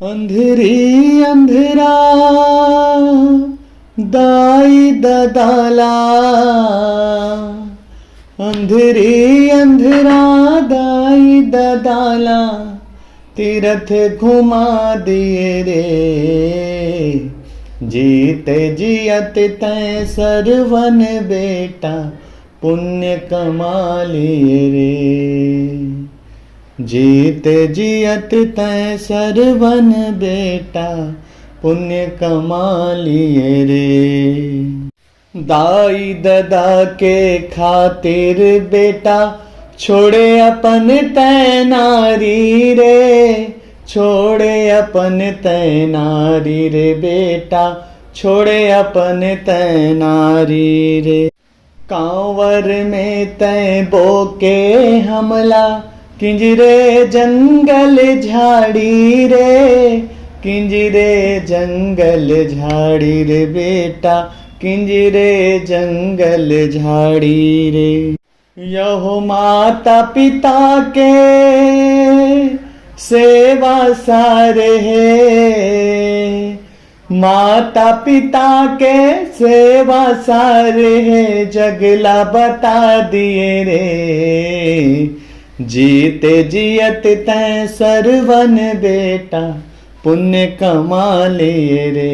अंधेरी अंधेरा दाई ददाला, अंधेरी अंधेरा दाई ददाला, तीरथ घुमा दिए रे, जीते जियत तै सरवन बेटा, पुण्य कमा लिए रे, जीते जियत तै सरवन बेटा, पुण्य कमा लिए रे। दाई ददा के खातिर बेटा, छोड़े अपन तै नारी रे, छोड़े अपन तै नारी रे बेटा, छोड़े अपन तै नारी रे। कांवर में तै बोके हमला, किंजरे जंगल झाड़ी रे, किंजरे जंगल झाड़ी रे बेटा, किंजरे जंगल झाड़ी रे। यहो माता पिता के सेवा सारे है, माता पिता के सेवा सारे है, जगला बता दिए रे, जीते जियत तै सरवन बेटा, पुण्य कमा लिए रे।